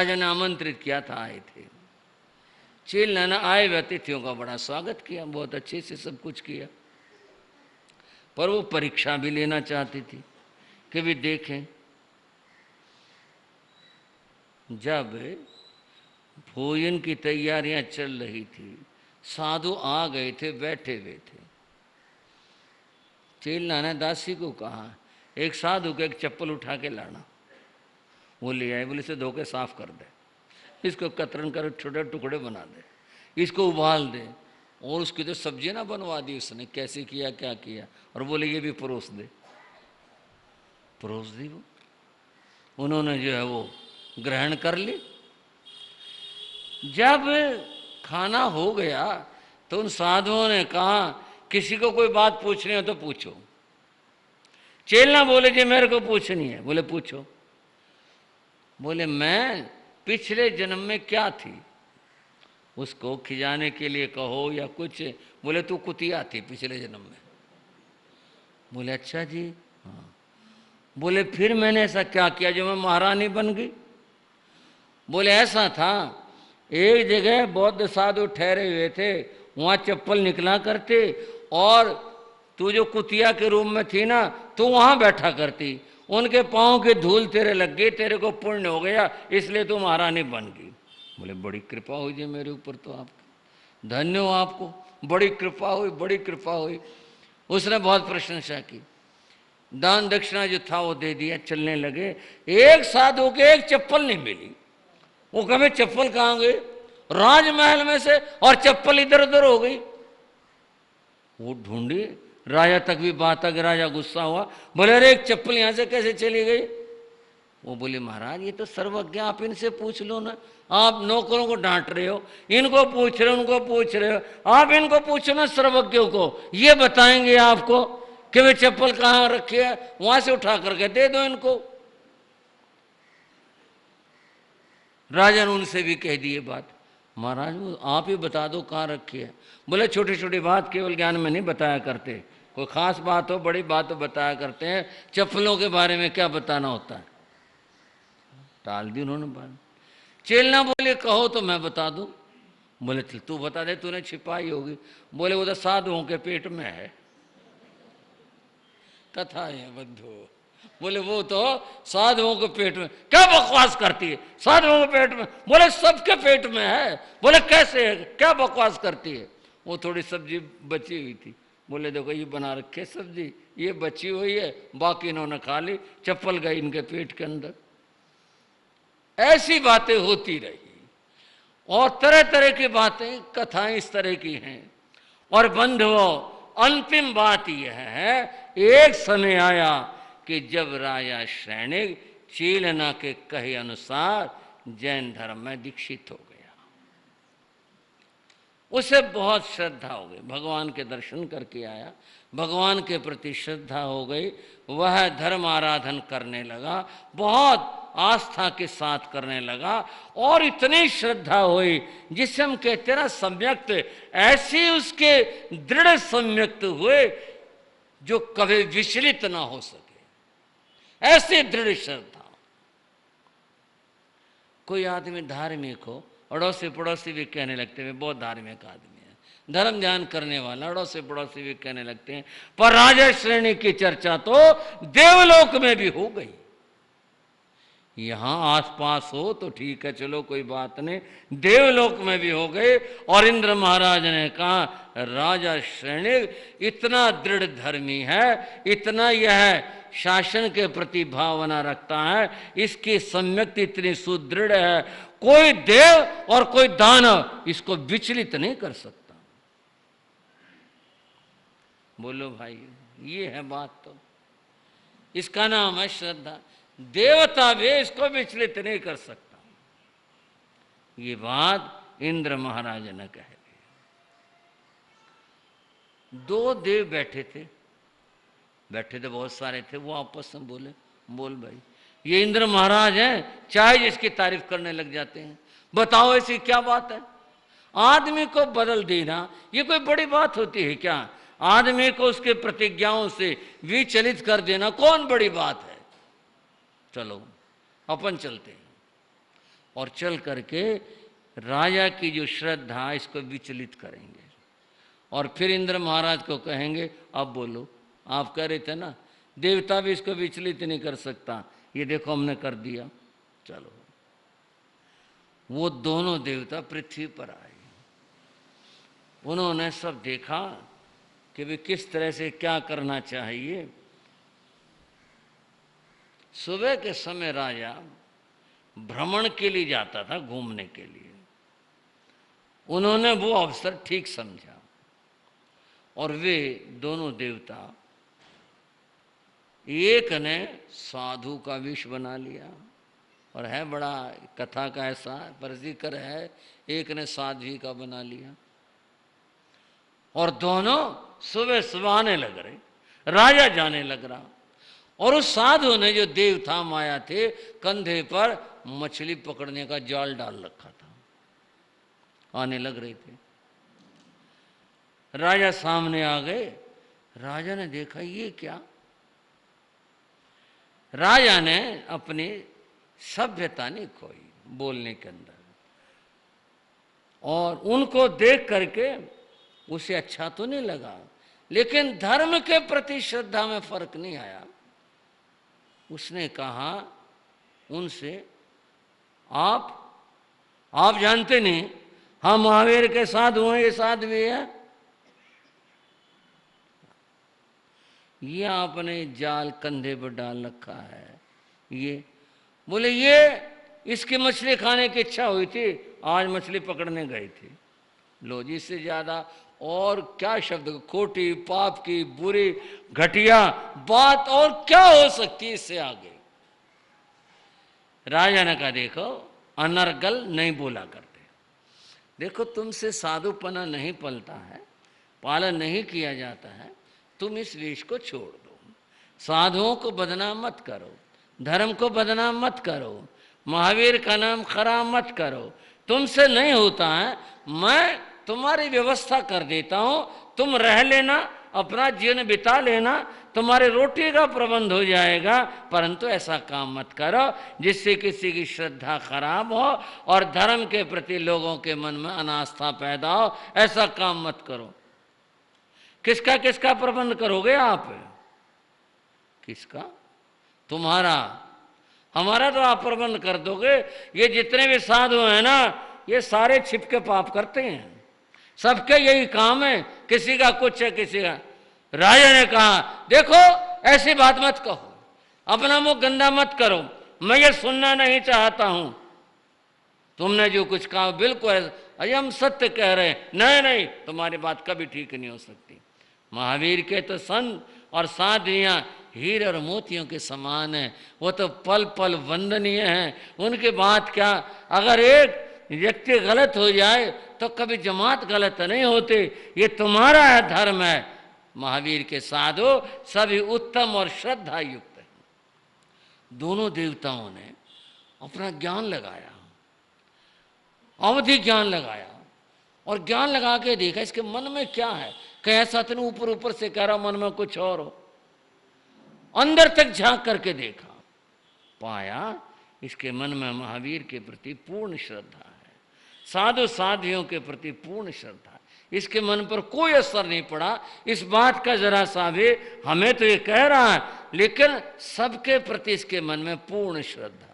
राजा ने आमंत्रित किया था, आए थे। चेला ने आए हुए अतिथियों का बड़ा स्वागत किया, बहुत अच्छे से सब कुछ किया। पर वो परीक्षा भी लेना चाहती थी कि भी देखें। जब भोजन की तैयारियां चल रही थी, साधु आ गए थे, बैठे हुए थे। चेला ने दासी को कहा, एक साधु को एक चप्पल उठा के लाना। वो ले आए, बोले इसे धो के साफ कर दे, इसको कतरन कर छोटे टुकड़े बना दे, इसको उबाल दे, और उसकी तो सब्जी ना बनवा दी उसने, कैसे किया क्या किया, और बोले ये भी परोस दे। परोस दी वो, उन्होंने जो है वो ग्रहण कर ली। जब खाना हो गया तो उन साधुओं ने कहा, किसी को कोई बात पूछनी हो तो पूछो। चेला बोले जी मेरे को पूछनी है। बोले पूछो। बोले मैं पिछले जन्म में क्या थी, उसको खिजाने के लिए कहो या कुछ। बोले तू कुतिया थी पिछले जन्म में। बोले अच्छा जी, हाँ। बोले फिर मैंने ऐसा क्या किया जो मैं महारानी बन गई। बोले ऐसा था, एक जगह बौद्ध साधु ठहरे हुए थे, वहां चप्पल निकला करते, और तू जो कुतिया के रूप में थी ना, तू वहां बैठा करती, उनके पाँव की धूल तेरे लग गई, तेरे को पुण्य हो गया, इसलिए तू महारानी बन गई। बोले बड़ी कृपा हुई जी मेरे ऊपर, तो आपकी धन्य हो, आपको बड़ी कृपा हुई, बड़ी कृपा हुई। उसने बहुत प्रशंसा की, दान दक्षिणा जो था वो दे दिया, चलने लगे। एक साधु के एक चप्पल नहीं मिली। वो कभी चप्पल कहाँ गई, राजमहल में से, और चप्पल इधर उधर हो गई। वो ढूंढी, राजा तक भी बात तक, राजा गुस्सा हुआ, बोले अरे एक चप्पल यहां से कैसे चली गई। वो बोले महाराज ये तो सर्वज्ञ, आप इनसे पूछ लो ना, आप नौकरों को डांट रहे हो, इनको पूछ रहे हो, उनको पूछ रहे हो, आप इनको पूछो ना सर्वज्ञों को, ये बताएंगे आपको कि वे चप्पल कहाँ रखी है, वहां से उठा करके दे दो इनको। राजा ने उनसे भी कह दी ये बात, महाराज वो आप ही बता दो कहाँ रखी है। बोले छोटी छोटी बात केवल ज्ञान में नहीं बताया करते, कोई खास बात हो, बड़ी बात तो बताया करते हैं, चप्पलों के बारे में क्या बताना होता है। टाल दी उन्होंने बात। चेलना बोले कहो तो मैं बता दूं। बोले चल तू बता दे, तूने छिपाई होगी। बोले वो तो साधुओं के पेट में है, कथा है बंधु। बोले वो तो साधुओं के पेट में, क्या बकवास करती है, साधुओं के पेट में। बोले सबके पेट में है। बोले कैसे है, क्या बकवास करती है। वो थोड़ी सब्जी बची हुई थी, बोले देखो ये बना रखे सब्जी, ये बची हुई है, बाकी इन्होंने खा ली, चप्पल गई इनके पेट के अंदर। ऐसी बातें होती रही, और तरह तरह की बातें, कथाएं इस तरह की हैं। और बंधुओं अंतिम बात यह है, एक समय आया कि जब राजा सैनिक चेलना के कहे अनुसार जैन धर्म में दीक्षित हो गया। उसे बहुत श्रद्धा हो गई, भगवान के दर्शन करके आया, भगवान के प्रति श्रद्धा हो गई, वह धर्म आराधन करने लगा, बहुत आस्था के साथ करने लगा, और इतनी श्रद्धा हुई जिसे हम कहते ना सम्यक्त, ऐसे उसके दृढ़ सम्यक्त हुए जो कभी विचलित ना हो सके, ऐसे दृढ़ श्रद्धा। कोई आदमी धार्मिक हो, अड़ोसी पड़ोसी भी कहने लगते हैं बहुत धार्मिक आदमी है, धर्म ध्यान करने वाला, अड़ोसी पड़ोसी भी कहने लगते हैं। पर राजा श्रेणी की चर्चा तो देवलोक में भी हो गई। यहां आसपास हो तो ठीक है, चलो कोई बात नहीं, देवलोक में भी हो गए। और इंद्र महाराज ने कहा राजा श्रेणी इतना दृढ़ धर्मी है, इतना यह शासन के प्रति भावना रखता है, इसकी सम्यक्ति इतनी सुदृढ़ है, कोई देव और कोई दानव इसको विचलित नहीं कर सकता। बोलो भाई, ये है बात, तो इसका नाम है श्रद्धा। देवता भी इसको विचलित नहीं कर सकता। ये बात इंद्र महाराज ने कही। दो देव बैठे थे बहुत सारे थे, वो आपस में बोले, बोल भाई ये इंद्र महाराज हैं, चाहे जिसकी तारीफ करने लग जाते हैं, बताओ ऐसी क्या बात है। आदमी को बदल देना ये कोई बड़ी बात होती है क्या? आदमी को उसके प्रतिज्ञाओं से विचलित कर देना कौन बड़ी बात है। चलो अपन चलते हैं। और चल करके राजा की जो श्रद्धा इसको विचलित करेंगे। और फिर इंद्र महाराज को कहेंगे अब बोलो, आप कह रहे थे ना देवता भी इसको विचलित नहीं कर सकता, ये देखो हमने कर दिया। चलो, वो दोनों देवता पृथ्वी पर आए। उन्होंने सब देखा कि वे किस तरह से क्या करना चाहिए। सुबह के समय राजा भ्रमण के लिए जाता था, घूमने के लिए। उन्होंने वो अवसर ठीक समझा और वे दोनों देवता, एक ने साधु का वेश बना लिया, और है बड़ा कथा का ऐसा प्रसिद्ध है, एक ने साध्वी का बना लिया, और दोनों सुबह सुबह आने लग रहे। राजा जाने लग रहा, और उस साधु ने, जो देव था माया थे, कंधे पर मछली पकड़ने का जाल डाल रखा था। आने लग रहे थे, राजा सामने आ गए। राजा ने देखा ये क्या। राजा ने अपनी सभ्यता नहीं खोई बोलने के अंदर, और उनको देख करके उसे अच्छा तो नहीं लगा, लेकिन धर्म के प्रति श्रद्धा में फर्क नहीं आया। उसने कहा उनसे, आप जानते नहीं हम महावीर के साधु हैं, ये साध्वी है, ये आपने जाल कंधे पर डाल रखा है। ये बोले ये इसकी मछली खाने की इच्छा हुई थी, आज मछली पकड़ने गई थी। लो जी, इससे ज्यादा और क्या शब्द, खोटी, पाप की, बुरी, घटिया बात और क्या हो सकती है इससे आगे। राजा ने कहा देखो, अनर्गल नहीं बोला करते। देखो तुमसे साधुपना नहीं पलता है, पालन नहीं किया जाता है, तुम इस वेश को छोड़ दो। साधुओं को बदनाम मत करो, धर्म को बदनाम मत करो, महावीर का नाम खराब मत करो। तुमसे नहीं होता है, मैं तुम्हारी व्यवस्था कर देता हूं, तुम रह लेना, अपना जीवन बिता लेना, तुम्हारे रोटी का प्रबंध हो जाएगा, परंतु ऐसा काम मत करो जिससे किसी की श्रद्धा खराब हो और धर्म के प्रति लोगों के मन में अनास्था पैदा हो। ऐसा काम मत करो। किसका किसका प्रबंध करोगे आप? किसका? तुम्हारा। हमारा तो आप प्रबंध कर दोगे। ये जितने भी साधु हैं ना, ये सारे छिपके पाप करते हैं, सबके यही काम है, किसी का कुछ है किसी का। राजा ने कहा देखो ऐसी बात मत कहो, अपना मुंह गंदा मत करो, मैं ये सुनना नहीं चाहता हूं। तुमने जो कुछ कहा बिल्कुल अरे हम सत्य कह रहे हैं। नहीं नहीं, तुम्हारी बात कभी ठीक नहीं हो सकती। महावीर के तो संत और साधवियां हीरे और मोतियों के समान है, वो तो पल पल वंदनीय हैं। उनकी बात क्या, अगर एक व्यक्ति गलत हो जाए तो कभी जमात गलत नहीं होती। ये तुम्हारा है धर्म है। महावीर के साधु सभी उत्तम और श्रद्धा युक्त है। दोनों देवताओं ने अपना ज्ञान लगाया, अवधि ज्ञान लगाया, और ज्ञान लगा के देखा इसके मन में क्या है। कैसा तो ऊपर ऊपर से कह रहा, मन में कुछ और हो। अंदर तक झांक करके देखा, पाया इसके मन में महावीर के प्रति पूर्ण श्रद्धा है, साधु साध्वियों के प्रति पूर्ण श्रद्धा। इसके मन पर कोई असर नहीं पड़ा। इस बात का जरा सा भी, हमें तो ये कह रहा है, लेकिन सबके प्रति इसके मन में पूर्ण श्रद्धा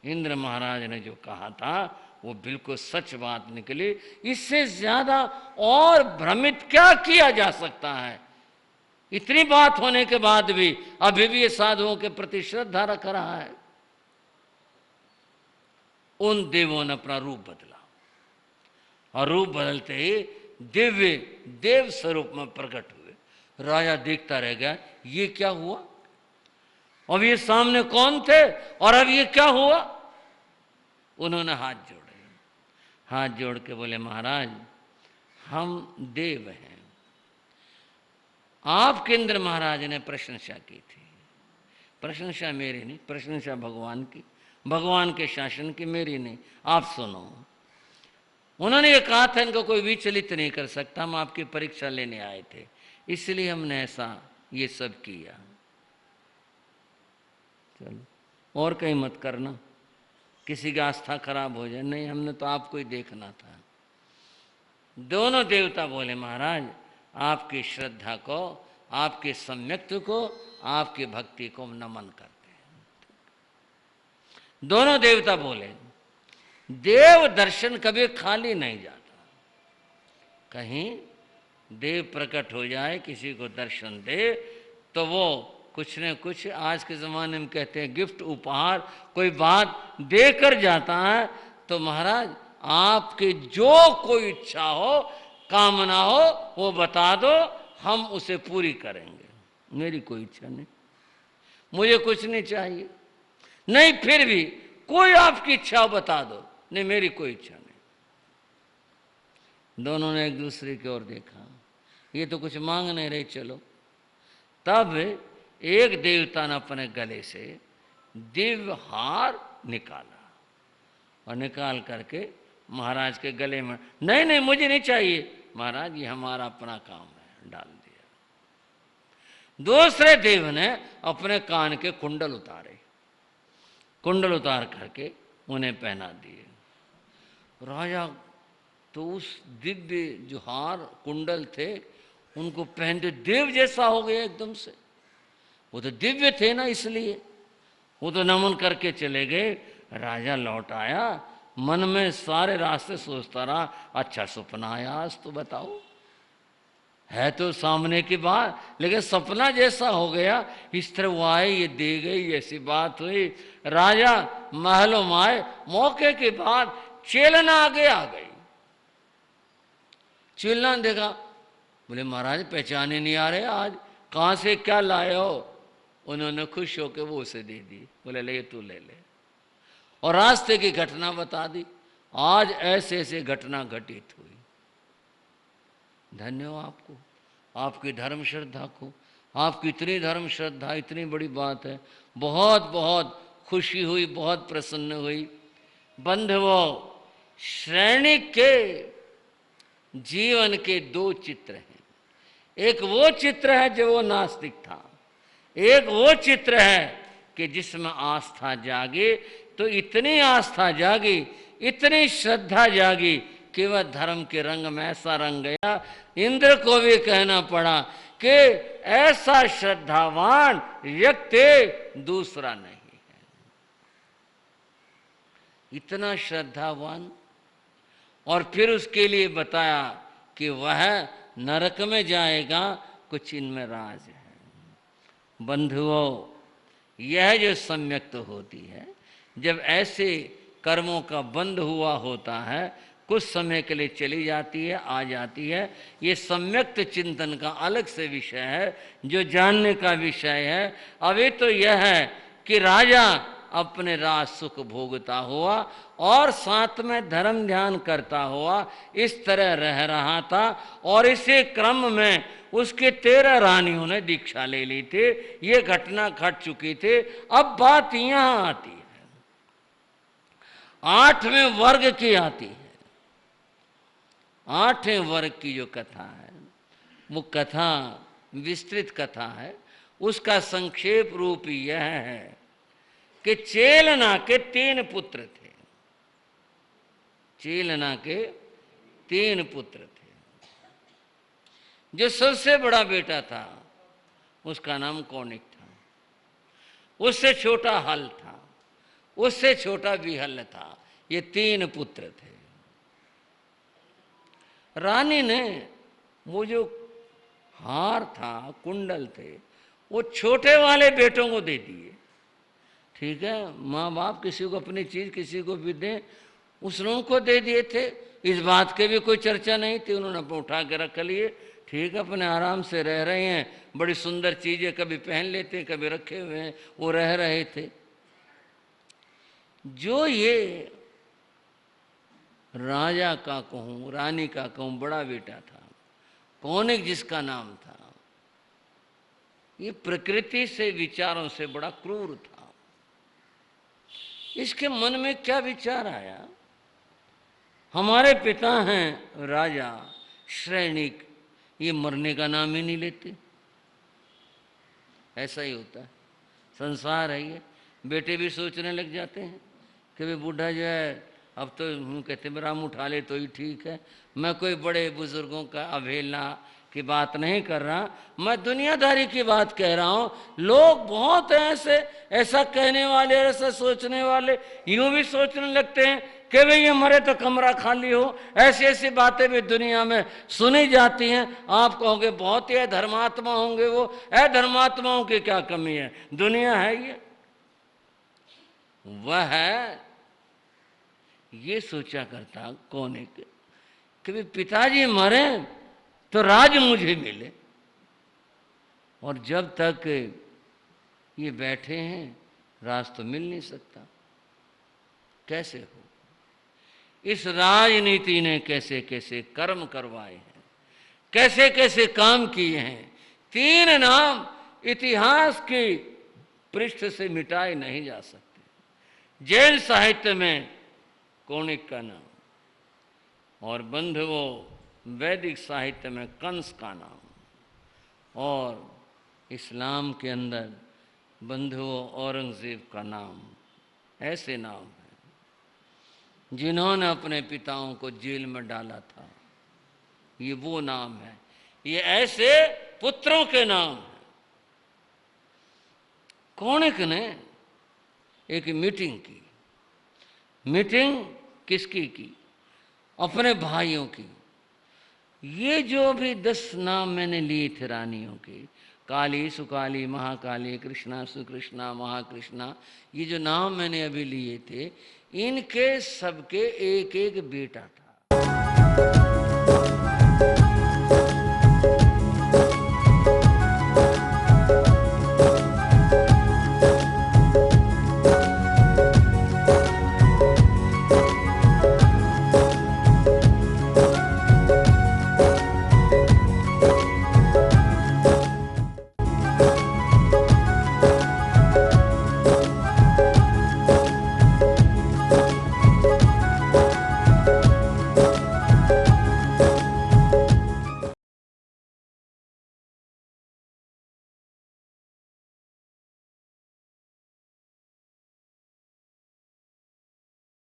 है। इंद्र महाराज ने जो कहा था वो बिल्कुल सच बात निकली। इससे ज्यादा और भ्रमित क्या किया जा सकता है? इतनी बात होने के बाद भी अभी भी ये साधुओं के प्रति श्रद्धा रख रहा है। उन देवों ने अपना रूप बदला, और रूप बदलते ही दिव्य देव स्वरूप में प्रकट हुए। राजा देखता रह गया, ये क्या हुआ? अब ये सामने कौन थे और अब ये क्या हुआ? उन्होंने हाथ जोड़े, हाथ जोड़ के बोले महाराज हम देव हैं। आपके इंद्र महाराज ने प्रशंसा की थी। प्रशंसा मेरी नहीं, प्रशंसा भगवान की, भगवान के शासन की, मेरी नहीं। आप सुनो, उन्होंने ये कहा था इनको कोई विचलित नहीं कर सकता, हम आपकी परीक्षा लेने आए थे, इसलिए हमने ऐसा ये सब किया। चलो और कहीं मत करना, किसी की आस्था खराब हो जाए, नहीं, हमने तो आपको ही देखना था। दोनों देवता बोले महाराज आपकी श्रद्धा को, आपके सम्यक्त्व को, आपकी भक्ति को नमन करते हैं। दोनों देवता बोले देव दर्शन कभी खाली नहीं जाता। कहीं देव प्रकट हो जाए, किसी को दर्शन दे, तो वो कुछ न कुछ आज के ज़माने में कहते हैं गिफ्ट, उपहार, कोई बात देकर जाता है। तो महाराज आपकी जो कोई इच्छा हो, कामना हो, वो बता दो, हम उसे पूरी करेंगे। मेरी कोई इच्छा नहीं, मुझे कुछ नहीं चाहिए, नहीं फिर भी कोई आपकी इच्छा हो बता दो, नहीं मेरी कोई इच्छा नहीं। दोनों ने एक दूसरे की ओर देखा, ये तो कुछ मांग नहीं रहे, चलो। तब एक देवता ने अपने गले से दिव्य हार निकाला और निकाल करके महाराज के गले में, नहीं नहीं मुझे नहीं चाहिए महाराज, ये हमारा अपना काम है, डाल दिया। दूसरे देव ने अपने कान के कुंडल उतारे, कुंडल उतार करके उन्हें पहना दिए। राजा तो उस दिव्य जो हार कुंडल थे उनको पहनते देव जैसा हो गया एकदम से। वो तो दिव्य थे ना, इसलिए वो तो नमन करके चले गए। राजा लौट आया, मन में सारे रास्ते सोचता रहा, अच्छा सपना आया आज तो, बताओ है तो सामने की बात, लेकिन सपना जैसा हो गया। इस तरह वो आए, ये दे गई, ऐसी बात हुई। राजा महलों में आए, मौके के बाद चेलन आगे आ गई। चेलन देखा, बोले महाराज पहचाने नहीं आ रहे आज, कहाँ से क्या लाए हो? उन्होंने खुश होकर वो उसे दे दी, बोले ले तू ले ले, और रास्ते की घटना बता दी, आज ऐसे ऐसे घटना घटित हुई। धन्य हो आपको, आपकी धर्म श्रद्धा को, आपकी इतनी धर्म श्रद्धा, इतनी बड़ी बात है। बहुत बहुत खुशी हुई, बहुत प्रसन्न हुई। बंधुओं, श्रेणी के जीवन के दो चित्र हैं। एक वो चित्र है जो वो नास्तिक था, एक वो चित्र है कि जिसमें आस्था जागी। तो इतनी आस्था जागी, इतनी श्रद्धा जागी कि वह धर्म के रंग में ऐसा रंग गया, इंद्र को भी कहना पड़ा कि ऐसा श्रद्धावान व्यक्ति दूसरा नहीं है। इतना श्रद्धावान, और फिर उसके लिए बताया कि वह नरक में जाएगा, कुछ इनमें राज है। बंधुओं, यह जो सम्यक्त होती है, जब ऐसे कर्मों का बंध हुआ होता है, कुछ समय के लिए चली जाती है, आ जाती है। ये सम्यक्त चिंतन का अलग से विषय है, जो जानने का विषय है। अभी तो यह है कि राजा अपने राज सुख भोगता हुआ और साथ में धर्म ध्यान करता हुआ इस तरह रह रहा था, और इसी क्रम में उसके 13 रानियों ने दीक्षा ले ली थी। ये घटना घट चुकी थी। अब बात यहां आती है, 8वें वर्ग की आती है। 8वें वर्ग की जो कथा है, वो कथा विस्तृत कथा है। उसका संक्षेप रूप यह है कि चेलना के 3 पुत्र थे। चेलना के 3 पुत्र थे। जो सबसे बड़ा बेटा था उसका नाम कौनिक था, उससे छोटा हल था, उससे छोटा बिहल था। ये 3 पुत्र थे। रानी ने वो जो हार था, कुंडल थे, वो छोटे वाले बेटों को दे दिए। ठीक है, माँ बाप किसी को अपनी चीज किसी को भी दे, उसने उनको दे दिए थे। इस बात के भी कोई चर्चा नहीं थी, उन्होंने उठा के रख लिए। ठीक है, अपने आराम से रह रहे हैं, बड़ी सुंदर चीजें कभी पहन लेते हैं, कभी रखे हुए हैं, वो रह रहे थे। जो ये राजा का कहूं, रानी का कहूं, बड़ा बेटा था, कौनिक जिसका नाम था, ये प्रकृति से, विचारों से बड़ा क्रूर था। इसके मन में क्या विचार आया, हमारे पिता हैं राजा श्रेणिक, ये मरने का नाम ही नहीं लेते। ऐसा ही होता है, संसार है ये। बेटे भी सोचने लग जाते हैं कि भाई बूढ़ा जो है अब तो हम कहते हैं राम उठा ले तो ही ठीक है। मैं कोई बड़े बुजुर्गों का अवहेलना की बात नहीं कर रहा, मैं दुनियादारी की बात कह रहा हूँ। लोग बहुत ऐसे ऐसा कहने वाले, ऐसा सोचने वाले, यूं भी सोचने लगते हैं कि भाई ये मरे तो कमरा खाली हो। ऐसी ऐसी बातें भी दुनिया में सुनी जाती हैं। आप कहोगे बहुत ही धर्मात्मा होंगे वो। धर्मात्माओं की क्या कमी है, दुनिया है वह है ये सोचा करता कौन है कि भाई पिताजी मरे तो राज मुझे मिले, और जब तक ये बैठे हैं राज तो मिल नहीं सकता। कैसे हो? इस राजनीति ने कैसे कैसे कर्म करवाए हैं, कैसे कैसे काम किए हैं। 3 नाम इतिहास की पृष्ठ से मिटाए नहीं जा सकते। जैन साहित्य में कौणिक का नाम, और बंधुओं वैदिक साहित्य में कंस का नाम, और इस्लाम के अंदर बंधुओं औरंगजेब का नाम। ऐसे नाम हैं जिन्होंने अपने पिताओं को जेल में डाला था। ये वो नाम है, ये ऐसे पुत्रों के नाम हैं। कौणिक ने एक मीटिंग की। मीटिंग किसकी की? अपने भाइयों की। ये जो भी 10 नाम मैंने लिए थे रानियों के, काली, सुकाली, महाकाली, कृष्णा, सुकृष्णा, महाकृष्णा, ये जो नाम मैंने अभी लिए थे, इनके सबके एक एक बेटा था।